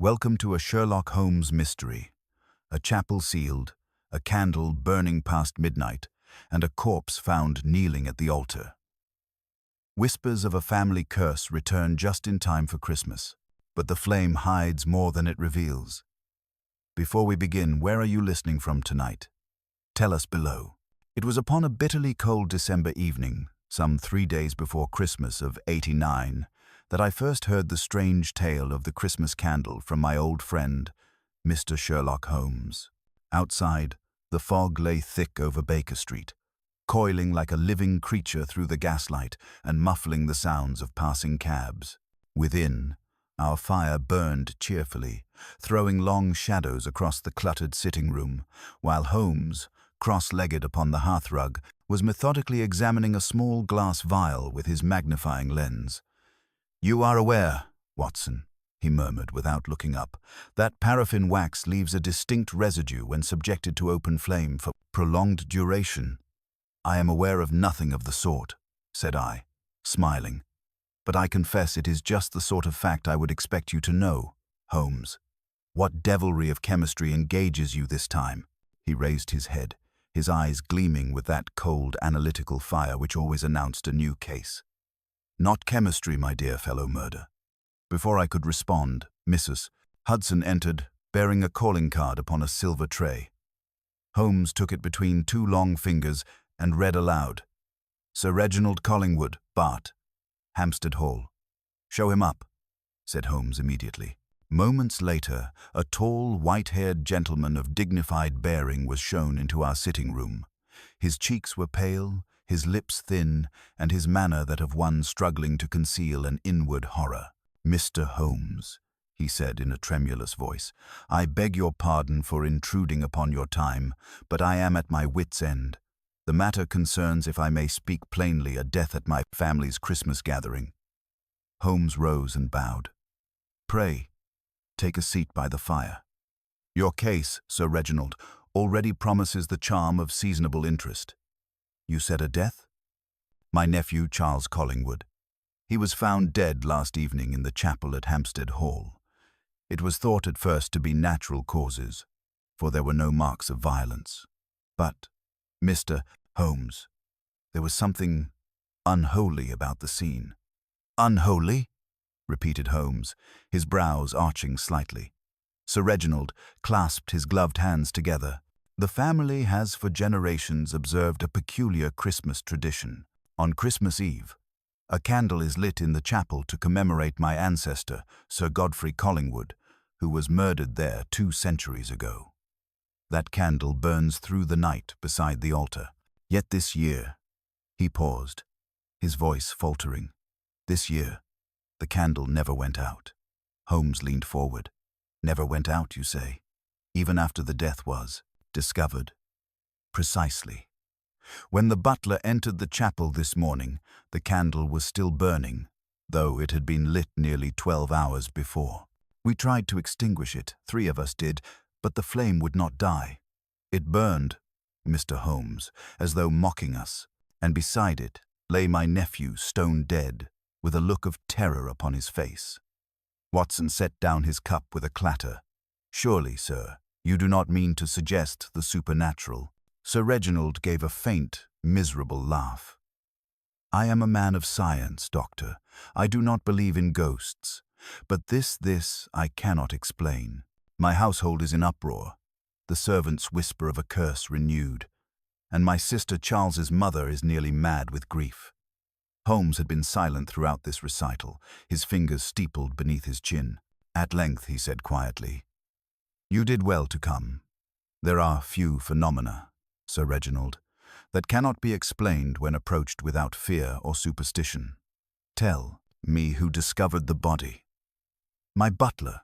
Welcome to a Sherlock Holmes mystery. A chapel sealed, a candle burning past midnight, and a corpse found kneeling at the altar. Whispers of a family curse return just in time for Christmas, but the flame hides more than it reveals. Before we begin, where are you listening from tonight? Tell us below. It was upon a bitterly cold December evening, some 3 days before Christmas of '89, that I first heard the strange tale of the Christmas candle from my old friend, Mr. Sherlock Holmes. Outside, the fog lay thick over Baker Street, coiling like a living creature through the gaslight and muffling the sounds of passing cabs. Within, our fire burned cheerfully, throwing long shadows across the cluttered sitting room, while Holmes, cross-legged upon the hearthrug, was methodically examining a small glass vial with his magnifying lens. "You are aware, Watson," he murmured without looking up, "that paraffin wax leaves a distinct residue when subjected to open flame for prolonged duration." "I am aware of nothing of the sort," said I, smiling. "But I confess it is just the sort of fact I would expect you to know, Holmes. What devilry of chemistry engages you this time?" He raised his head, his eyes gleaming with that cold, analytical fire which always announced a new case. "Not chemistry, my dear fellow murder." Before I could respond, Mrs. Hudson entered, bearing a calling card upon a silver tray. Holmes took it between two long fingers and read aloud, "Sir Reginald Collingwood, Bart, Hampstead Hall." "Show him up," said Holmes immediately. Moments later, a tall, white-haired gentleman of dignified bearing was shown into our sitting room. His cheeks were pale, his lips thin, and his manner that of one struggling to conceal an inward horror. "Mr. Holmes," he said in a tremulous voice, "I beg your pardon for intruding upon your time, but I am at my wits' end. The matter concerns, if I may speak plainly, a death at my family's Christmas gathering." Holmes rose and bowed. "Pray, take a seat by the fire. Your case, Sir Reginald, already promises the charm of seasonable interest. You said a death?" "My nephew, Charles Collingwood. He was found dead last evening in the chapel at Hampstead Hall. It was thought at first to be natural causes, for there were no marks of violence. But, Mr. Holmes, there was something unholy about the scene." "Unholy?" repeated Holmes, his brows arching slightly. Sir Reginald clasped his gloved hands together. "The family has for generations observed a peculiar Christmas tradition. On Christmas Eve, a candle is lit in the chapel to commemorate my ancestor, Sir Godfrey Collingwood, who was murdered there 2 centuries ago. That candle burns through the night beside the altar. Yet this year," he paused, his voice faltering, "this year, the candle never went out." Holmes leaned forward. "Never went out, you say? Even after the death was discovered?" "Precisely. When the butler entered the chapel this morning, the candle was still burning, though it had been lit nearly 12 hours before. We tried to extinguish it, 3 of us did, but the flame would not die. It burned, Mr. Holmes, as though mocking us, and beside it lay my nephew stone dead, with a look of terror upon his face." Watson set down his cup with a clatter. "Surely, sir, you do not mean to suggest the supernatural?" Sir Reginald gave a faint, miserable laugh. "I am a man of science, doctor. I do not believe in ghosts. But this I cannot explain. My household is in uproar. The servants whisper of a curse renewed, and my sister Charles's mother is nearly mad with grief." Holmes had been silent throughout this recital, his fingers steepled beneath his chin. At length he said quietly, "You did well to come. There are few phenomena, Sir Reginald, that cannot be explained when approached without fear or superstition. Tell me who discovered the body." "My butler,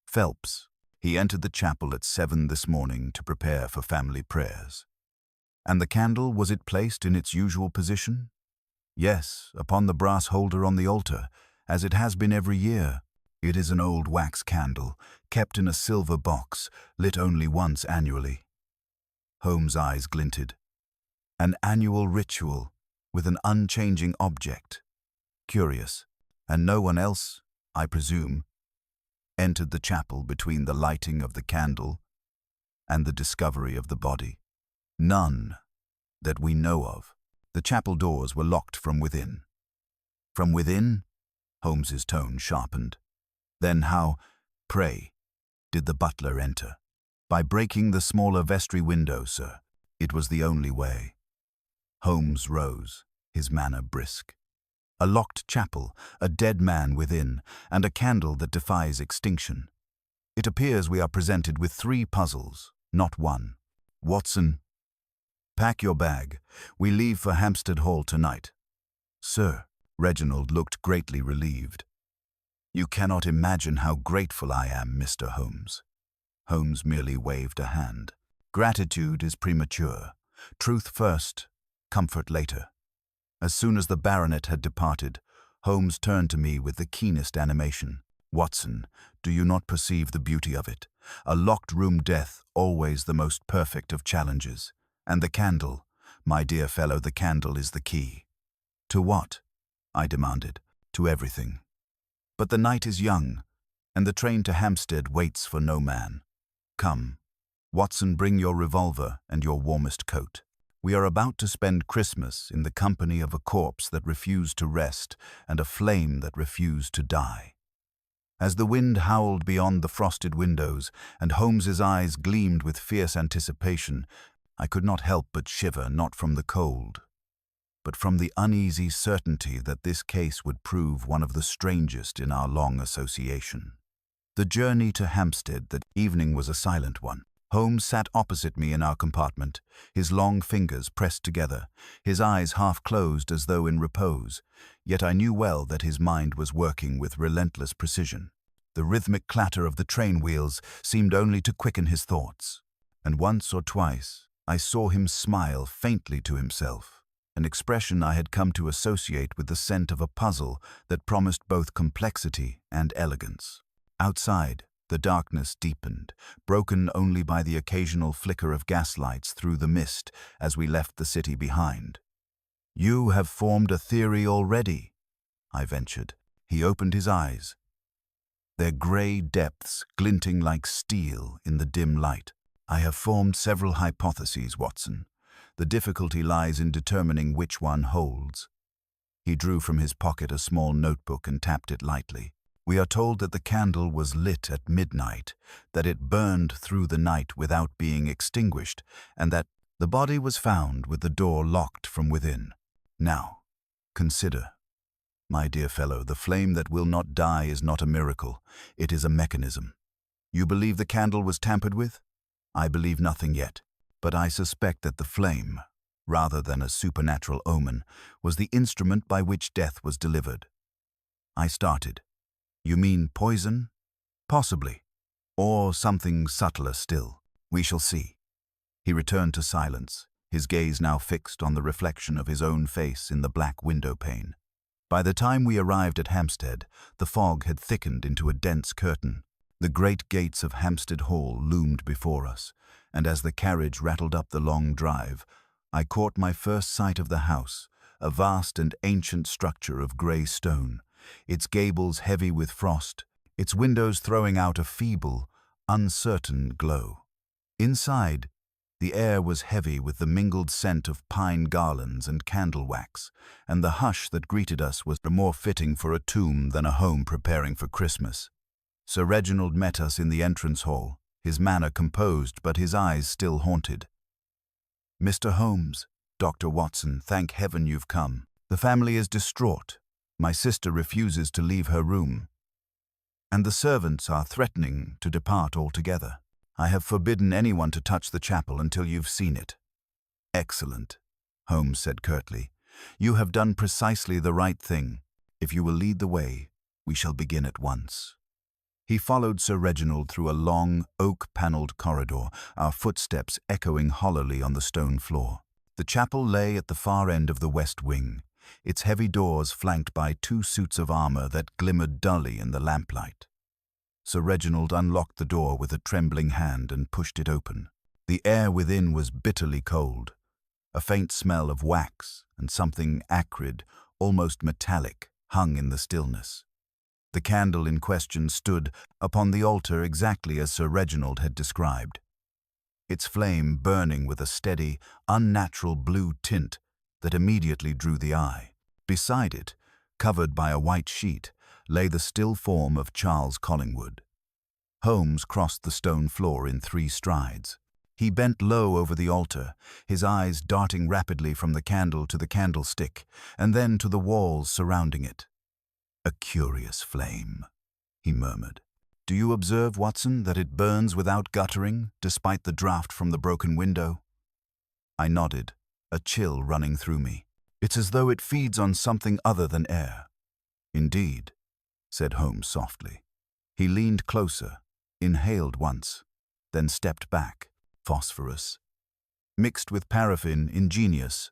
Phelps. He entered the chapel at 7 this morning to prepare for family prayers." "And the candle, was it placed in its usual position?" "Yes, upon the brass holder on the altar, as it has been every year. It is an old wax candle, kept in a silver box, lit only once annually." Holmes' eyes glinted. "An annual ritual, with an unchanging object. Curious. And no one else, I presume?" entered the chapel between the lighting of the candle and the discovery of the body? None that we know of. The chapel doors were locked from within. From within? Holmes's tone sharpened. Then how, pray, did the butler enter? By breaking the smaller vestry window, sir. It was the only way. Holmes rose, his manner brisk. A locked chapel, a dead man within, and a candle that defies extinction. It appears we are presented with 3 puzzles, not one. Watson, pack your bag. We leave for Hampstead Hall tonight. Sir, Reginald looked greatly relieved. You cannot imagine how grateful I am, Mr. Holmes. Holmes merely waved a hand. Gratitude is premature. Truth first, comfort later. As soon as the baronet had departed, Holmes turned to me with the keenest animation. Watson, do you not perceive the beauty of it? A locked-room death, always the most perfect of challenges. And the candle, my dear fellow, the candle is the key. To what? I demanded. To everything. But the night is young, and the train to Hampstead waits for no man. Come, Watson, bring your revolver and your warmest coat. We are about to spend Christmas in the company of a corpse that refused to rest and a flame that refused to die. As the wind howled beyond the frosted windows and Holmes's eyes gleamed with fierce anticipation, I could not help but shiver, not from the cold, but from the uneasy certainty that this case would prove one of the strangest in our long association. The journey to Hampstead that evening was a silent one. Holmes sat opposite me in our compartment, his long fingers pressed together, his eyes half closed as though in repose, yet I knew well that his mind was working with relentless precision. The rhythmic clatter of the train wheels seemed only to quicken his thoughts, and once or twice I saw him smile faintly to himself, an expression I had come to associate with the scent of a puzzle that promised both complexity and elegance. Outside, the darkness deepened, broken only by the occasional flicker of gaslights through the mist as we left the city behind. You have formed a theory already, I ventured. He opened his eyes, their grey depths glinting like steel in the dim light. I have formed several hypotheses, Watson. The difficulty lies in determining which one holds. He drew from his pocket a small notebook and tapped it lightly. We are told that the candle was lit at midnight, that it burned through the night without being extinguished, and that the body was found with the door locked from within. Now, consider, my dear fellow, the flame that will not die is not a miracle, it is a mechanism. You believe the candle was tampered with? I believe nothing yet, but I suspect that the flame, rather than a supernatural omen, was the instrument by which death was delivered. I started. You mean poison? Possibly. Or something subtler still. We shall see. He returned to silence, his gaze now fixed on the reflection of his own face in the black window pane. By the time we arrived at Hampstead, the fog had thickened into a dense curtain. The great gates of Hampstead Hall loomed before us, and as the carriage rattled up the long drive, I caught my first sight of the house, a vast and ancient structure of grey stone, its gables heavy with frost, its windows throwing out a feeble, uncertain glow. Inside, the air was heavy with the mingled scent of pine garlands and candle wax, and the hush that greeted us was more fitting for a tomb than a home preparing for Christmas. Sir Reginald met us in the entrance hall, his manner composed but his eyes still haunted. Mr. Holmes, Dr. Watson, thank heaven you've come. The family is distraught. My sister refuses to leave her room, and the servants are threatening to depart altogether. I have forbidden anyone to touch the chapel until you've seen it. Excellent, Holmes said curtly. You have done precisely the right thing. If you will lead the way, we shall begin at once. He followed Sir Reginald through a long, oak-panelled corridor, our footsteps echoing hollowly on the stone floor. The chapel lay at the far end of the west wing, its heavy doors flanked by 2 suits of armour that glimmered dully in the lamplight. Sir Reginald unlocked the door with a trembling hand and pushed it open. The air within was bitterly cold. A faint smell of wax and something acrid, almost metallic, hung in the stillness. The candle in question stood upon the altar exactly as Sir Reginald had described, its flame burning with a steady, unnatural blue tint that immediately drew the eye. Beside it, covered by a white sheet, lay the still form of Charles Collingwood. Holmes crossed the stone floor in 3 strides. He bent low over the altar, his eyes darting rapidly from the candle to the candlestick, and then to the walls surrounding it. "A curious flame," he murmured. "Do you observe, Watson, that it burns without guttering, despite the draught from the broken window?" I nodded, a chill running through me. "It's as though it feeds on something other than air." "Indeed," said Holmes softly. He leaned closer, inhaled once, then stepped back. "Phosphorus. Mixed with paraffin, ingenious,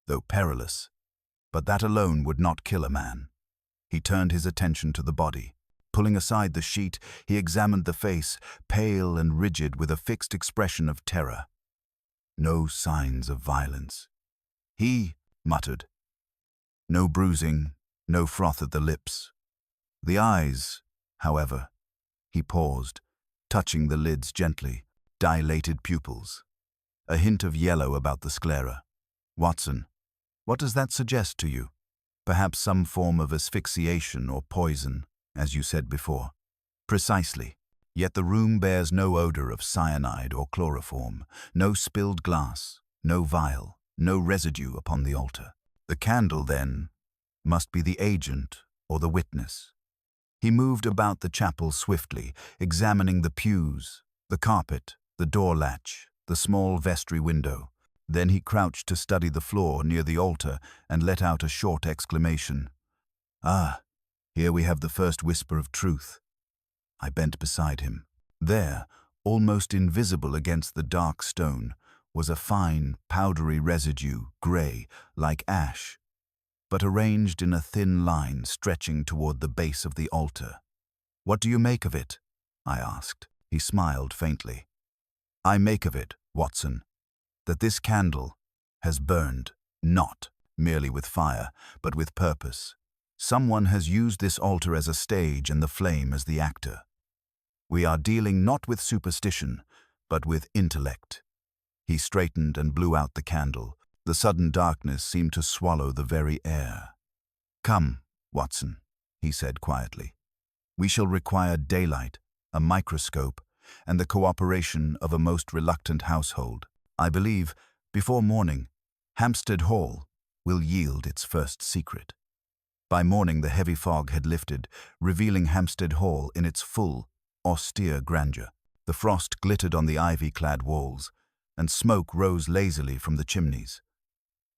though perilous. But that alone would not kill a man." He turned his attention to the body. Pulling aside the sheet, he examined the face, pale and rigid with a fixed expression of terror. "No signs of violence," he muttered. "No bruising, no froth at the lips. The eyes, however," he paused, touching the lids gently, "dilated pupils. A hint of yellow about the sclera. Watson, what does that suggest to you? Perhaps some form of asphyxiation or poison, as you said before." "Precisely. Yet the room bears no odor of cyanide or chloroform, no spilled glass, no vial, no residue upon the altar. The candle, then, must be the agent or the witness." He moved about the chapel swiftly, examining the pews, the carpet, the door latch, the small vestry window. Then he crouched to study the floor near the altar and let out a short exclamation. "Ah, here we have the first whisper of truth." I bent beside him. There, almost invisible against the dark stone, was a fine, powdery residue, grey, like ash, but arranged in a thin line stretching toward the base of the altar. "What do you make of it?" I asked. He smiled faintly. "I make of it, Watson, that this candle has burned, not merely with fire, but with purpose. Someone has used this altar as a stage and the flame as the actor. We are dealing not with superstition, but with intellect." He straightened and blew out the candle. The sudden darkness seemed to swallow the very air. "Come, Watson," he said quietly. "We shall require daylight, a microscope, and the cooperation of a most reluctant household. I believe, before morning, Hampstead Hall will yield its first secret." By morning the heavy fog had lifted, revealing Hampstead Hall in its full, austere grandeur. The frost glittered on the ivy-clad walls, and smoke rose lazily from the chimneys.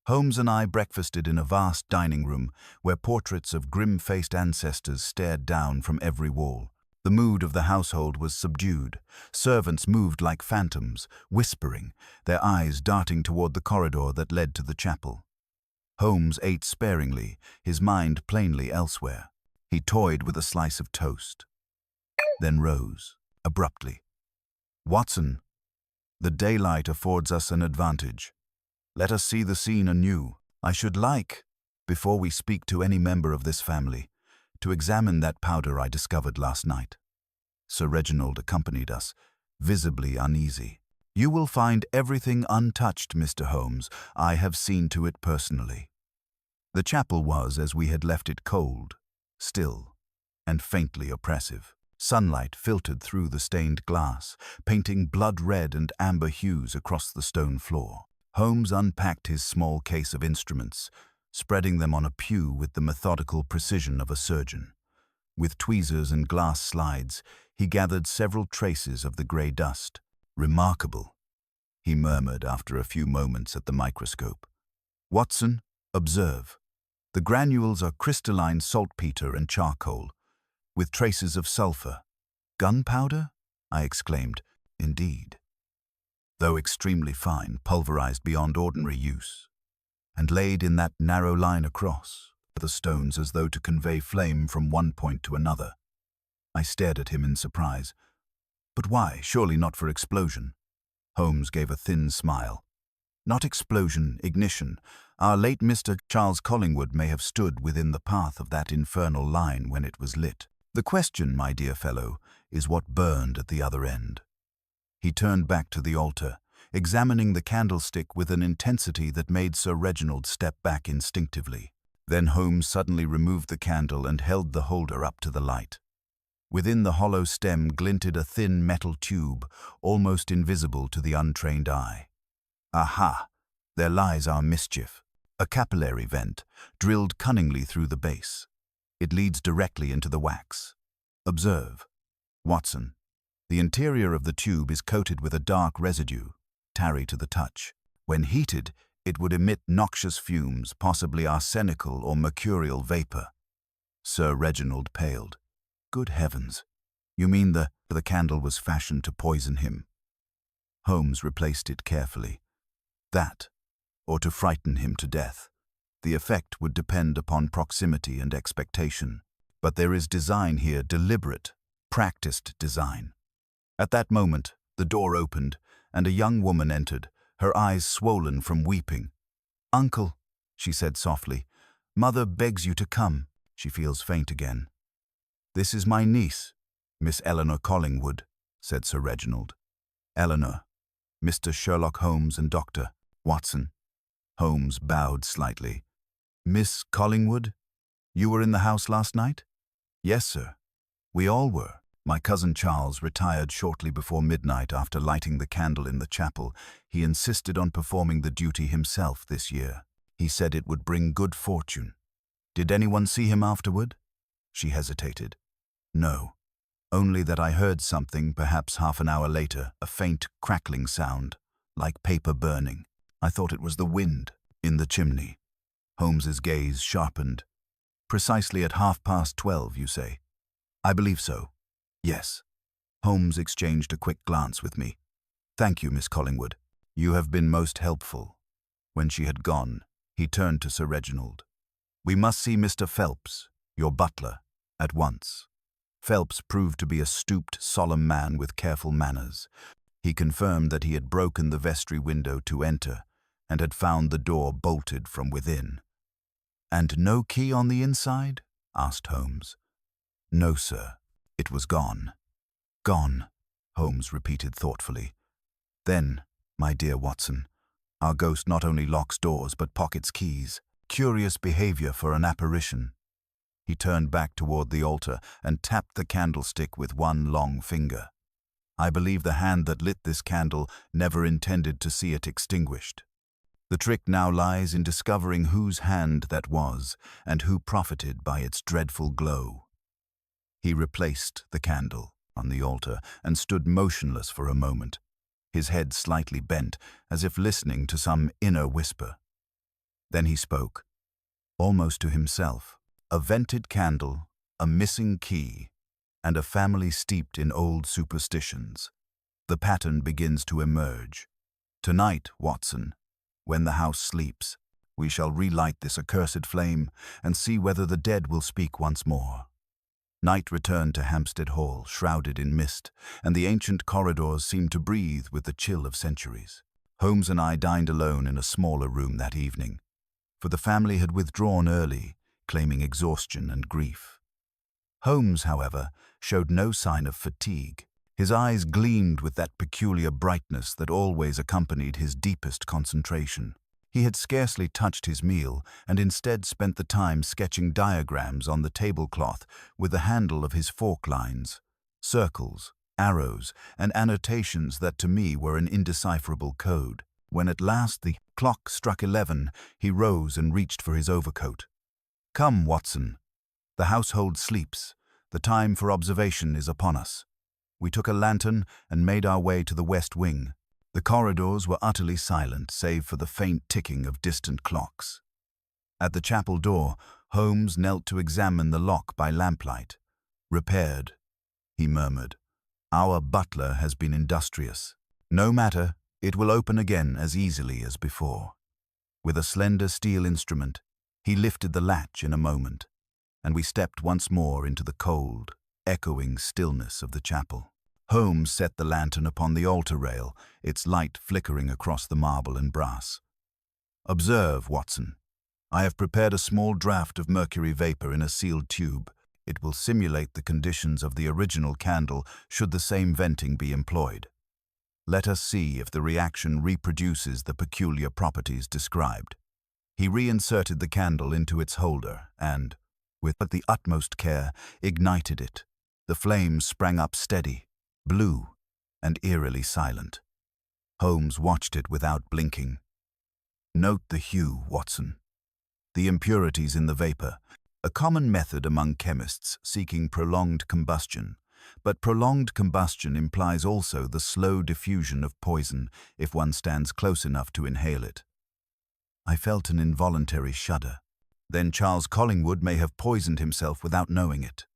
Holmes and I breakfasted in a vast dining room where portraits of grim-faced ancestors stared down from every wall. The mood of the household was subdued. Servants moved like phantoms, whispering, their eyes darting toward the corridor that led to the chapel. Holmes ate sparingly, his mind plainly elsewhere. He toyed with a slice of toast, then rose, abruptly. "Watson, the daylight affords us an advantage. Let us see the scene anew. I should like, before we speak to any member of this family, to examine that powder I discovered last night." Sir Reginald accompanied us, visibly uneasy. "You will find everything untouched, Mr. Holmes. I have seen to it personally." The chapel was, as we had left it, cold, still, and faintly oppressive. Sunlight filtered through the stained glass, painting blood-red and amber hues across the stone floor. Holmes unpacked his small case of instruments, spreading them on a pew with the methodical precision of a surgeon. With tweezers and glass slides, he gathered several traces of the grey dust. "Remarkable," he murmured after a few moments at the microscope. "Watson, observe. The granules are crystalline saltpeter and charcoal, with traces of sulfur." "Gunpowder?" I exclaimed. "Indeed. Though extremely fine, pulverized beyond ordinary use, and laid in that narrow line across the stones as though to convey flame from one point to another." I stared at him in surprise. "But why? Surely not for explosion." Holmes gave a thin smile. "Not explosion, ignition. Our late Mr. Charles Collingwood may have stood within the path of that infernal line when it was lit." The question, my dear fellow, is what burned at the other end. He turned back to the altar, examining the candlestick with an intensity that made Sir Reginald step back instinctively. Then Holmes suddenly removed the candle and held the holder up to the light. Within the hollow stem glinted a thin metal tube, almost invisible to the untrained eye. Aha! There lies our mischief. A capillary vent, drilled cunningly through the base. It leads directly into the wax. Observe. Watson. The interior of the tube is coated with a dark residue, tarry to the touch. When heated, it would emit noxious fumes, possibly arsenical or mercurial vapor. Sir Reginald paled. Good heavens! You mean the candle was fashioned to poison him? Holmes replaced it carefully. That, or to frighten him to death. The effect would depend upon proximity and expectation. But there is design here, deliberate, practiced design. At that moment, the door opened, and a young woman entered, her eyes swollen from weeping. "Uncle," she said softly, "Mother begs you to come. She feels faint again." "This is my niece, Miss Eleanor Collingwood," said Sir Reginald. "Eleanor, Mr. Sherlock Holmes and Dr. Watson." Holmes bowed slightly. "Miss Collingwood, you were in the house last night?" "Yes, sir. We all were. My cousin Charles retired shortly before midnight after lighting the candle in the chapel. He insisted on performing the duty himself this year. He said it would bring good fortune. Did anyone see him afterward?" She hesitated. "No. Only that I heard something, perhaps half an hour later, a faint crackling sound, like paper burning. I thought it was the wind in the chimney." Holmes's gaze sharpened. "Precisely at 12:30, you say?" "I believe so. Yes." Holmes exchanged a quick glance with me. "Thank you, Miss Collingwood. You have been most helpful." When she had gone, he turned to Sir Reginald. "We must see Mr. Phelps, your butler, at once." Phelps proved to be a stooped, solemn man with careful manners. He confirmed that he had broken the vestry window to enter and had found the door bolted from within. "And no key on the inside?" asked Holmes. "No, sir. It was gone." "Gone," Holmes repeated thoughtfully. "Then, my dear Watson, our ghost not only locks doors but pockets keys. Curious behavior for an apparition." He turned back toward the altar and tapped the candlestick with one long finger. "I believe the hand that lit this candle never intended to see it extinguished. The trick now lies in discovering whose hand that was and who profited by its dreadful glow." He replaced the candle on the altar and stood motionless for a moment, his head slightly bent, as if listening to some inner whisper. Then he spoke, almost to himself. "A vented candle, a missing key, and a family steeped in old superstitions. The pattern begins to emerge. Tonight, Watson, when the house sleeps, we shall relight this accursed flame and see whether the dead will speak once more." Night returned to Hampstead Hall, shrouded in mist, and the ancient corridors seemed to breathe with the chill of centuries. Holmes and I dined alone in a smaller room that evening, for the family had withdrawn early, claiming exhaustion and grief. Holmes, however, showed no sign of fatigue. His eyes gleamed with that peculiar brightness that always accompanied his deepest concentration. He had scarcely touched his meal and instead spent the time sketching diagrams on the tablecloth with the handle of his fork lines, circles, arrows, and annotations that to me were an indecipherable code. When at last the clock struck 11, he rose and reached for his overcoat. "Come, Watson. The household sleeps. The time for observation is upon us." We took a lantern and made our way to the west wing. The corridors were utterly silent, save for the faint ticking of distant clocks. At the chapel door, Holmes knelt to examine the lock by lamplight. "Repaired," he murmured. "Our butler has been industrious. No matter, it will open again as easily as before." With a slender steel instrument, he lifted the latch in a moment, and we stepped once more into the cold, echoing stillness of the chapel. Holmes set the lantern upon the altar rail, its light flickering across the marble and brass. "Observe, Watson. I have prepared a small draught of mercury vapor in a sealed tube. It will simulate the conditions of the original candle should the same venting be employed. Let us see if the reaction reproduces the peculiar properties described." He reinserted the candle into its holder and, with the utmost care, ignited it. The flames sprang up steady, blue, and eerily silent. Holmes watched it without blinking. "Note the hue, Watson. The impurities in the vapor, a common method among chemists seeking prolonged combustion. But prolonged combustion implies also the slow diffusion of poison if one stands close enough to inhale it." I felt an involuntary shudder. Then Charles Collingwood may have poisoned himself without knowing it.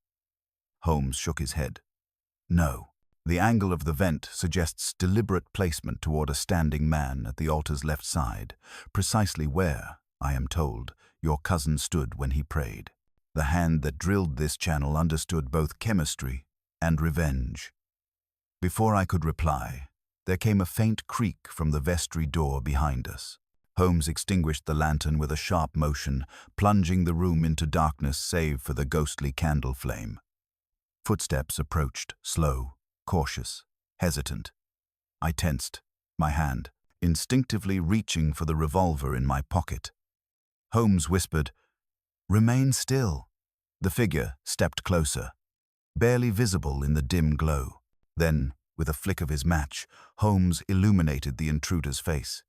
Holmes shook his head. "No. The angle of the vent suggests deliberate placement toward a standing man at the altar's left side, precisely where, I am told, your cousin stood when he prayed. The hand that drilled this channel understood both chemistry and revenge." Before I could reply, there came a faint creak from the vestry door behind us. Holmes extinguished the lantern with a sharp motion, plunging the room into darkness save for the ghostly candle flame. Footsteps approached, slow, cautious, hesitant. I tensed, my hand, instinctively reaching for the revolver in my pocket. Holmes whispered, "Remain still." The figure stepped closer, barely visible in the dim glow. Then, with a flick of his match, Holmes illuminated the intruder's face.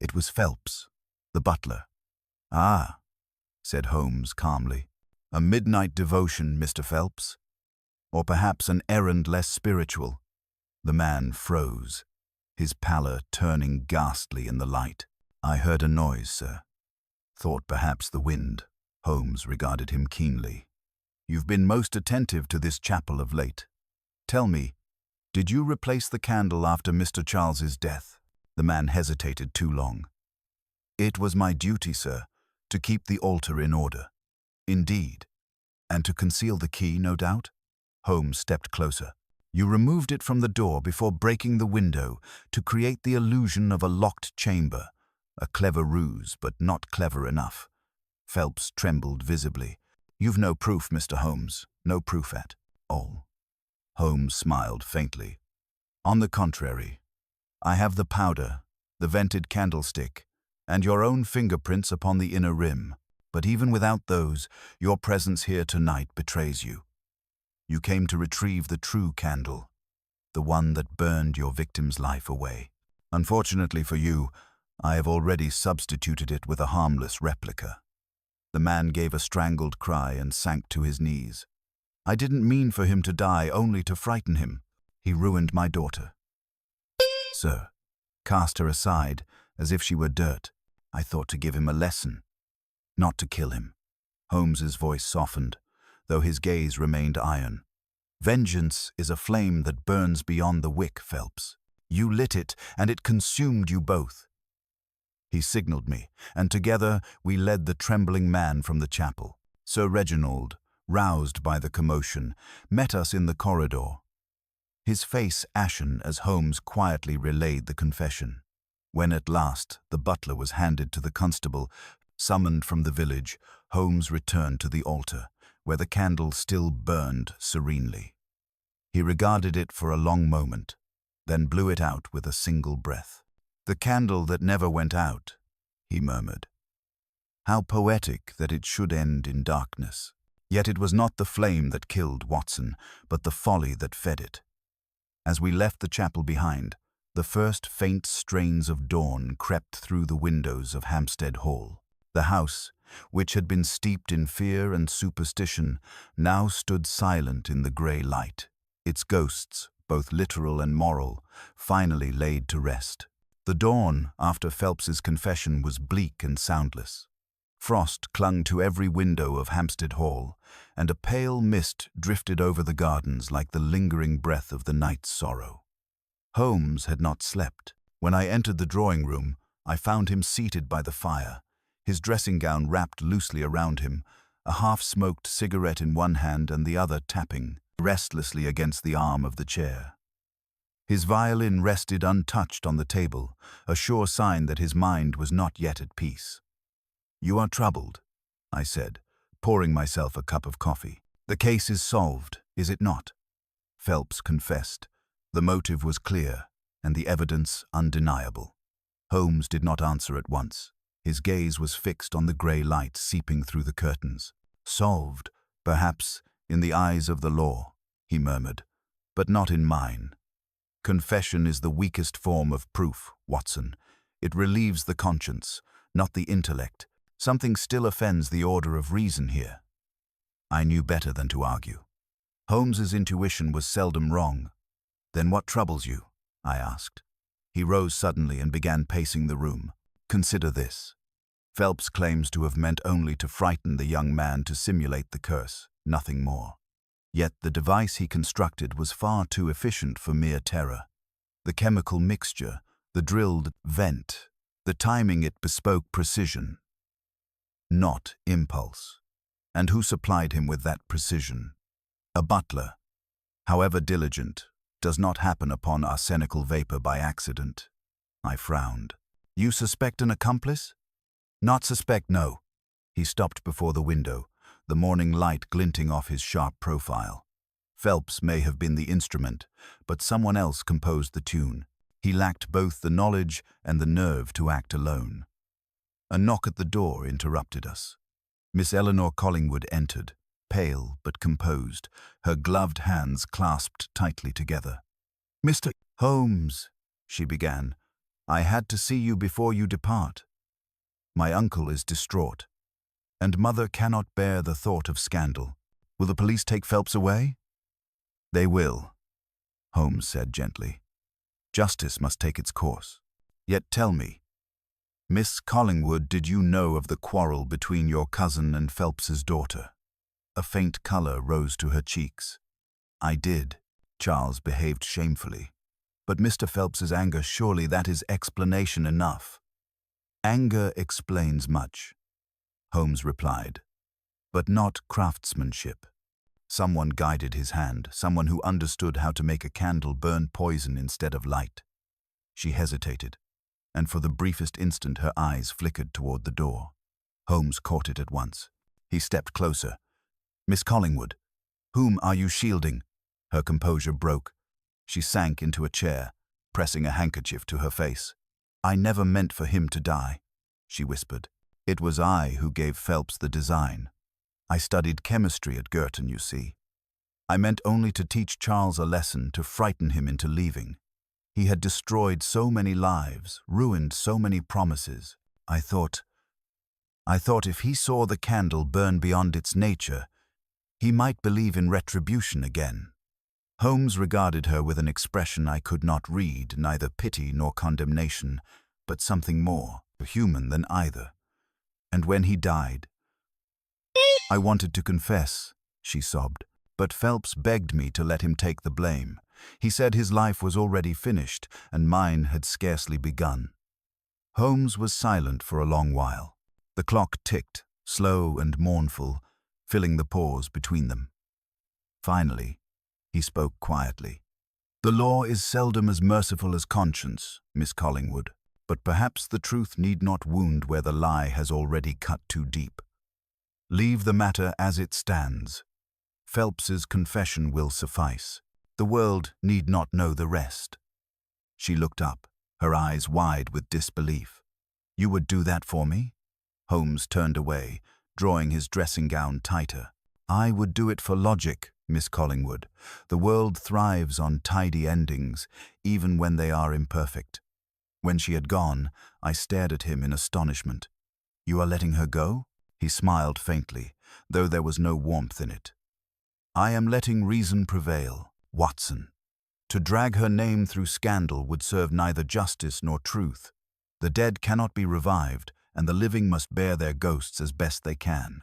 It was Phelps, the butler. "Ah," said Holmes calmly. "A midnight devotion, Mr. Phelps? Or perhaps an errand less spiritual?" The man froze, his pallor turning ghastly in the light. "I heard a noise, sir. Thought perhaps the wind." Holmes regarded him keenly. "You've been most attentive to this chapel of late. Tell me, did you replace the candle after Mr. Charles's death?" The man hesitated too long. "It was my duty, sir, to keep the altar in order." "Indeed. And to conceal the key, no doubt?" Holmes stepped closer. "You removed it from the door before breaking the window to create the illusion of a locked chamber. A clever ruse, but not clever enough." Phelps trembled visibly. "You've no proof, Mr. Holmes. No proof at all." Holmes smiled faintly. "On the contrary, I have the powder, the vented candlestick, and your own fingerprints upon the inner rim. But even without those, your presence here tonight betrays you. You came to retrieve the true candle, the one that burned your victim's life away. Unfortunately for you, I have already substituted it with a harmless replica." The man gave a strangled cry and sank to his knees. "I didn't mean for him to die, only to frighten him. He ruined my daughter. Sir, cast her aside as if she were dirt. I thought to give him a lesson, not to kill him." Holmes's voice softened, though his gaze remained iron. "Vengeance is a flame that burns beyond the wick, Phelps. You lit it, and it consumed you both." He signaled me, and together we led the trembling man from the chapel. Sir Reginald, roused by the commotion, met us in the corridor, his face ashen as Holmes quietly relayed the confession. When at last the butler was handed to the constable, summoned from the village, Holmes returned to the altar, where the candle still burned serenely. He regarded it for a long moment, then blew it out with a single breath. "The candle that never went out," he murmured. "How poetic that it should end in darkness. Yet it was not the flame that killed Watson, but the folly that fed it." As we left the chapel behind, the first faint strains of dawn crept through the windows of Hampstead Hall. The house, which had been steeped in fear and superstition, now stood silent in the grey light, its ghosts, both literal and moral, finally laid to rest. The dawn, after Phelps's confession, was bleak and soundless. Frost clung to every window of Hampstead Hall, and a pale mist drifted over the gardens like the lingering breath of the night's sorrow. Holmes had not slept. When I entered the drawing room, I found him seated by the fire, his dressing gown wrapped loosely around him, a half-smoked cigarette in one hand and the other tapping restlessly against the arm of the chair. His violin rested untouched on the table, a sure sign that his mind was not yet at peace. "You are troubled," I said, pouring myself a cup of coffee. The case is solved, is it not? Phelps confessed. The motive was clear, and the evidence undeniable. Holmes did not answer at once. His gaze was fixed on the grey light seeping through the curtains. Solved, perhaps, in the eyes of the law, he murmured, but not in mine. Confession is the weakest form of proof, Watson. It relieves the conscience, not the intellect. Something still offends the order of reason here. I knew better than to argue. Holmes's intuition was seldom wrong. Then what troubles you? I asked. He rose suddenly and began pacing the room. Consider this. Phelps claims to have meant only to frighten the young man to simulate the curse, nothing more. Yet the device he constructed was far too efficient for mere terror. The chemical mixture, the drilled vent, the timing it bespoke precision, not impulse. And who supplied him with that precision? A butler, however diligent, does not happen upon arsenical vapor by accident. I frowned. You suspect an accomplice? Not suspect, no. He stopped before the window, the morning light glinting off his sharp profile. Phelps may have been the instrument, but someone else composed the tune. He lacked both the knowledge and the nerve to act alone. A knock at the door interrupted us. Miss Eleanor Collingwood entered, pale but composed, her gloved hands clasped tightly together. "Mr. Holmes," she began, "I had to see you before you depart. My uncle is distraught, and Mother cannot bear the thought of scandal. Will the police take Phelps away?" "They will," Holmes said gently. "Justice must take its course. Yet tell me, Miss Collingwood, did you know of the quarrel between your cousin and Phelps's daughter?" A faint color rose to her cheeks. "I did." Charles behaved shamefully. "But Mr. Phelps's anger, surely that is explanation enough." "Anger explains much," Holmes replied, "but not craftsmanship. Someone guided his hand, someone who understood how to make a candle burn poison instead of light." She hesitated, and for the briefest instant her eyes flickered toward the door. Holmes caught it at once. He stepped closer. "Miss Collingwood, whom are you shielding?" Her composure broke. She sank into a chair, pressing a handkerchief to her face. "I never meant for him to die," she whispered. "It was I who gave Phelps the design. I studied chemistry at Girton, you see. I meant only to teach Charles a lesson, to frighten him into leaving. He had destroyed so many lives, ruined so many promises. I thought if he saw the candle burn beyond its nature, he might believe in retribution again." Holmes regarded her with an expression I could not read, neither pity nor condemnation, but something more human than either. "And when he died, I wanted to confess," she sobbed, "but Phelps begged me to let him take the blame. He said his life was already finished, and mine had scarcely begun." Holmes was silent for a long while. The clock ticked, slow and mournful, filling the pause between them. Finally, he spoke quietly. "The law is seldom as merciful as conscience, Miss Collingwood, but perhaps the truth need not wound where the lie has already cut too deep. Leave the matter as it stands. Phelps's confession will suffice. The world need not know the rest." She looked up, her eyes wide with disbelief. "You would do that for me?" Holmes turned away, drawing his dressing gown tighter. "I would do it for logic, Miss Collingwood. The world thrives on tidy endings, even when they are imperfect." When she had gone, I stared at him in astonishment. "You are letting her go?" He smiled faintly, though there was no warmth in it. "I am letting reason prevail, Watson. To drag her name through scandal would serve neither justice nor truth. The dead cannot be revived, and the living must bear their ghosts as best they can."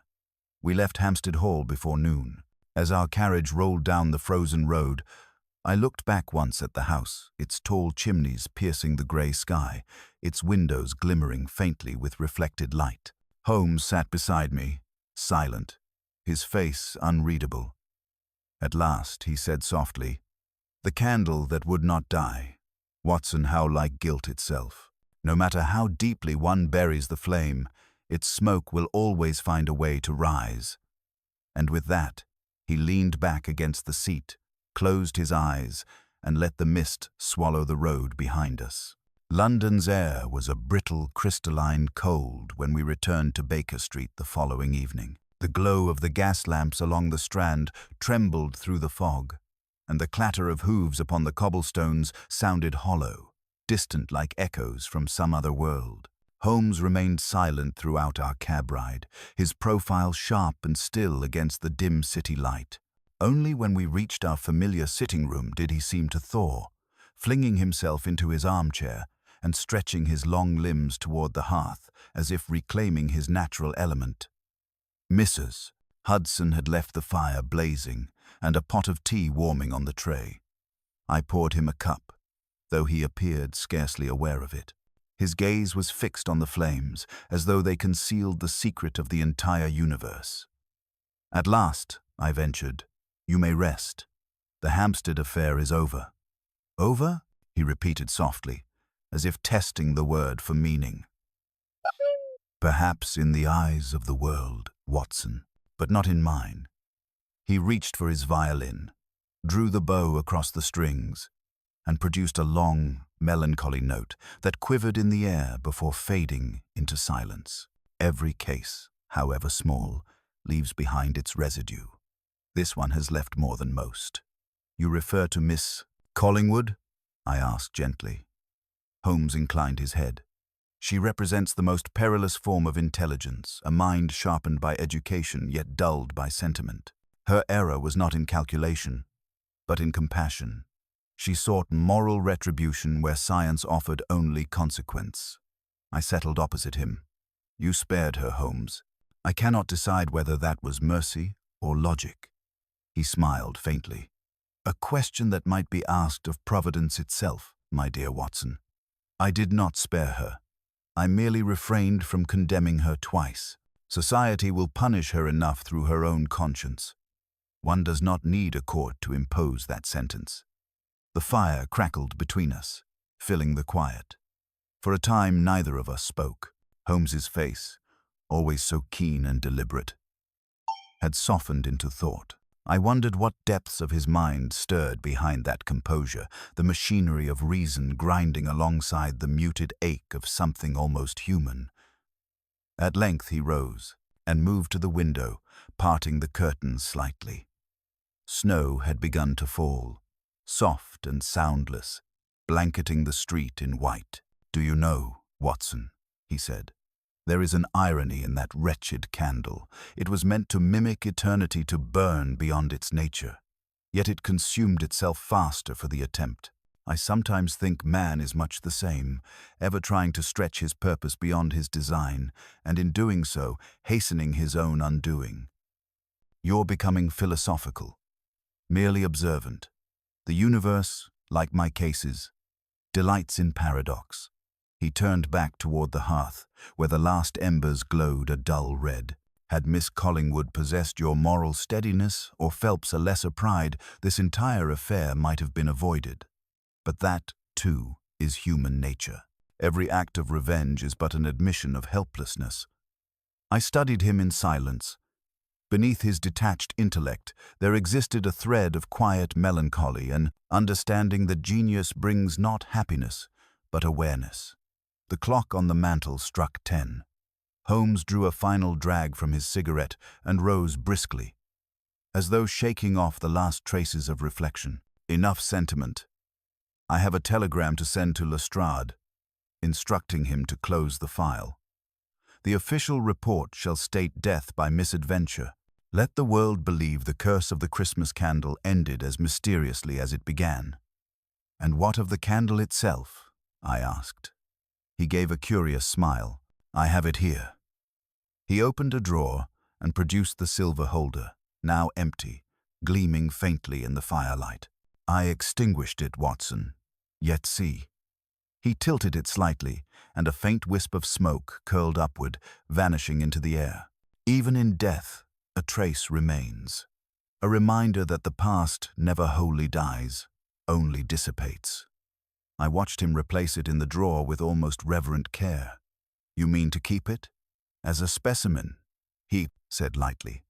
We left Hampstead Hall before noon. As our carriage rolled down the frozen road, I looked back once at the house, its tall chimneys piercing the grey sky, its windows glimmering faintly with reflected light. Holmes sat beside me, silent, his face unreadable. At last he said softly, "The candle that would not die. Watson, how like guilt itself. No matter how deeply one buries the flame, its smoke will always find a way to rise." And with that, He leaned back against the seat, closed his eyes, and let the mist swallow the road behind us. London's air was a brittle, crystalline cold when we returned to Baker Street the following evening. The glow of the gas lamps along the Strand trembled through the fog, and the clatter of hooves upon the cobblestones sounded hollow, distant like echoes from some other world. Holmes remained silent throughout our cab ride, his profile sharp and still against the dim city light. Only when we reached our familiar sitting room did he seem to thaw, flinging himself into his armchair and stretching his long limbs toward the hearth as if reclaiming his natural element. Mrs. Hudson had left the fire blazing and a pot of tea warming on the tray. I poured him a cup, though he appeared scarcely aware of it. His gaze was fixed on the flames, as though they concealed the secret of the entire universe. "At last," I ventured, "you may rest. The Hampstead affair is over." "Over?" he repeated softly, as if testing the word for meaning. "Perhaps in the eyes of the world, Watson, but not in mine." He reached for his violin, drew the bow across the strings, and produced a long, melancholy note that quivered in the air before fading into silence. Every case, however small, leaves behind its residue. This one has left more than most. "You refer to Miss Collingwood?" I asked gently. Holmes inclined his head. "She represents the most perilous form of intelligence, a mind sharpened by education yet dulled by sentiment. Her error was not in calculation, but in compassion. She sought moral retribution where science offered only consequence." I settled opposite him. "You spared her, Holmes. I cannot decide whether that was mercy or logic." He smiled faintly. "A question that might be asked of Providence itself, my dear Watson. I did not spare her. I merely refrained from condemning her twice. Society will punish her enough through her own conscience. One does not need a court to impose that sentence." The fire crackled between us, filling the quiet. For a time neither of us spoke. Holmes's face, always so keen and deliberate, had softened into thought. I wondered what depths of his mind stirred behind that composure, the machinery of reason grinding alongside the muted ache of something almost human. At length he rose and moved to the window, parting the curtains slightly. Snow had begun to fall, soft and soundless, blanketing the street in white. "Do you know, Watson," he said, "there is an irony in that wretched candle. It was meant to mimic eternity, to burn beyond its nature. Yet it consumed itself faster for the attempt. I sometimes think man is much the same, ever trying to stretch his purpose beyond his design, and in doing so, hastening his own undoing. You're becoming philosophical, merely observant. The universe, like my cases, delights in paradox." He turned back toward the hearth, where the last embers glowed a dull red. "Had Miss Collingwood possessed your moral steadiness, or Phelps a lesser pride, this entire affair might have been avoided. But that, too, is human nature. Every act of revenge is but an admission of helplessness." I studied him in silence. Beneath his detached intellect, there existed a thread of quiet melancholy, an understanding that genius brings not happiness, but awareness. The clock on the mantel struck 10. Holmes drew a final drag from his cigarette and rose briskly, as though shaking off the last traces of reflection. "Enough sentiment. I have a telegram to send to Lestrade, instructing him to close the file. The official report shall state death by misadventure. Let the world believe the curse of the Christmas candle ended as mysteriously as it began." "And what of the candle itself?" I asked. He gave a curious smile. "I have it here." He opened a drawer and produced the silver holder, now empty, gleaming faintly in the firelight. "I extinguished it, Watson. Yet see." He tilted it slightly, and a faint wisp of smoke curled upward, vanishing into the air. "Even in death, a trace remains. A reminder that the past never wholly dies, only dissipates." I watched him replace it in the drawer with almost reverent care. "You mean to keep it?" "As a specimen," he said lightly.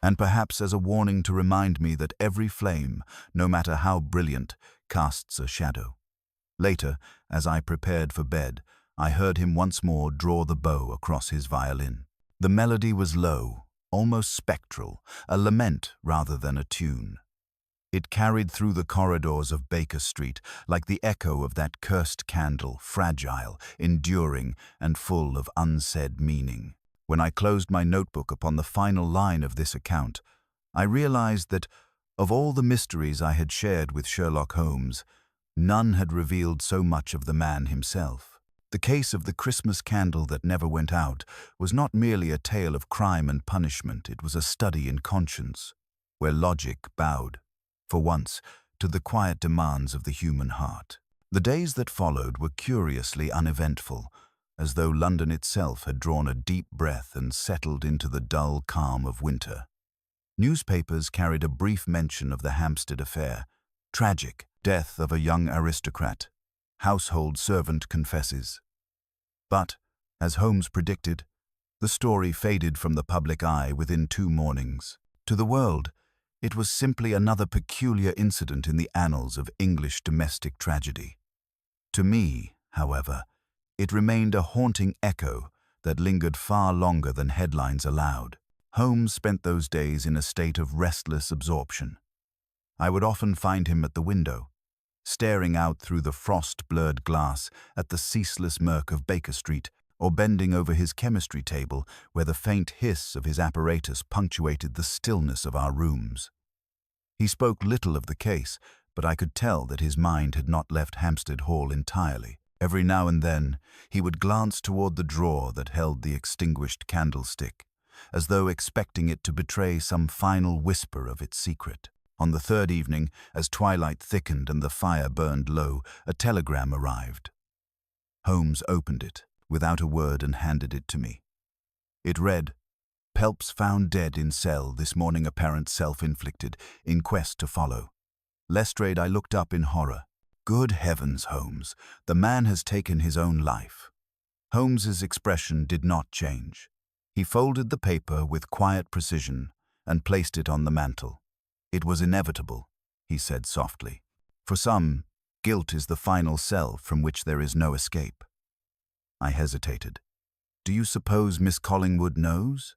and perhaps as a warning to remind me that every flame, no matter how brilliant, casts a shadow. Later, as I prepared for bed, I heard him once more draw the bow across his violin. The melody was low, almost spectral, a lament rather than a tune. It carried through the corridors of Baker Street like the echo of that cursed candle, fragile, enduring, and full of unsaid meaning. When I closed my notebook upon the final line of this account, I realized that, of all the mysteries I had shared with Sherlock Holmes, none had revealed so much of the man himself. The case of the Christmas candle that never went out was not merely a tale of crime and punishment, it was a study in conscience, where logic bowed, for once, to the quiet demands of the human heart. The days that followed were curiously uneventful, as though London itself had drawn a deep breath and settled into the dull calm of winter. Newspapers carried a brief mention of the Hampstead affair. Tragic, death of a young aristocrat. Household servant confesses. But, as Holmes predicted, the story faded from the public eye within 2 mornings. To the world, it was simply another peculiar incident in the annals of English domestic tragedy. To me, however, it remained a haunting echo that lingered far longer than headlines allowed. Holmes spent those days in a state of restless absorption. I would often find him at the window, staring out through the frost-blurred glass at the ceaseless murk of Baker Street, or bending over his chemistry table where the faint hiss of his apparatus punctuated the stillness of our rooms. He spoke little of the case, but I could tell that his mind had not left Hampstead Hall entirely. Every now and then, he would glance toward the drawer that held the extinguished candlestick, as though expecting it to betray some final whisper of its secret. On the 3rd evening, as twilight thickened and the fire burned low, a telegram arrived. Holmes opened it, without a word, and handed it to me. It read, "Pelps found dead in cell, this morning apparent self-inflicted, inquest to follow." Lestrade, I looked up in horror. Good heavens, Holmes, the man has taken his own life. Holmes's expression did not change. He folded the paper with quiet precision and placed it on the mantel. "It was inevitable," he said softly. "For some, guilt is the final cell from which there is no escape." I hesitated. "Do you suppose Miss Collingwood knows?"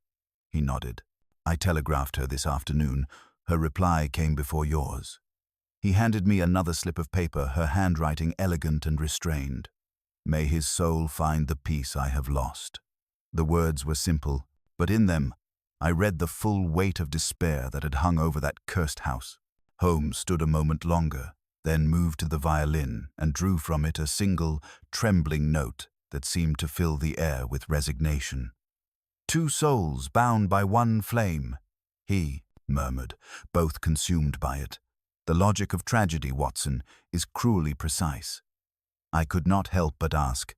He nodded. "I telegraphed her this afternoon. Her reply came before yours." He handed me another slip of paper, her handwriting elegant and restrained. "May his soul find the peace I have lost." The words were simple, but in them I read the full weight of despair that had hung over that cursed house. Holmes stood a moment longer, then moved to the violin and drew from it a single, trembling note that seemed to fill the air with resignation. "Two souls bound by one flame," he murmured, both consumed by it. "The logic of tragedy, Watson, is cruelly precise." I could not help but ask,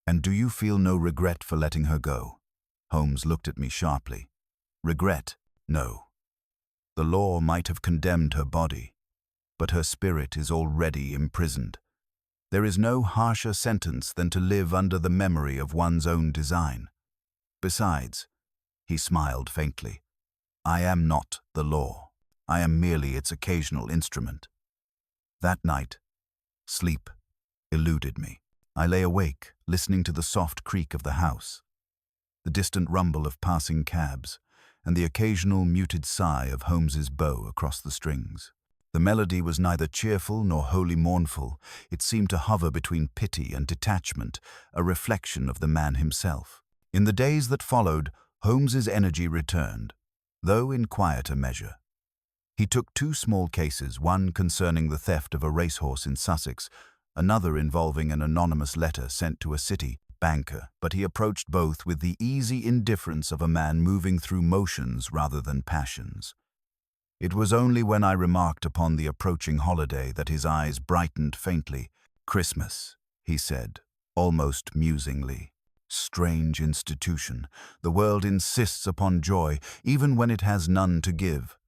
"And do you feel no regret for letting her go?" Holmes looked at me sharply. "Regret? No. The law might have condemned her body, but her spirit is already imprisoned. There is no harsher sentence than to live under the memory of one's own design. Besides," he smiled faintly, "I am not the law. I am merely its occasional instrument." That night, sleep eluded me. I lay awake, listening to the soft creak of the house, the distant rumble of passing cabs, and the occasional muted sigh of Holmes's bow across the strings. The melody was neither cheerful nor wholly mournful. It seemed to hover between pity and detachment, a reflection of the man himself. In the days that followed, Holmes's energy returned, though in quieter measure. He took 2 small cases, one concerning the theft of a racehorse in Sussex, another involving an anonymous letter sent to a city banker, but he approached both with the easy indifference of a man moving through motions rather than passions. It was only when I remarked upon the approaching holiday that his eyes brightened faintly. "Christmas," he said, almost musingly. "Strange institution. The world insists upon joy, even when it has none to give.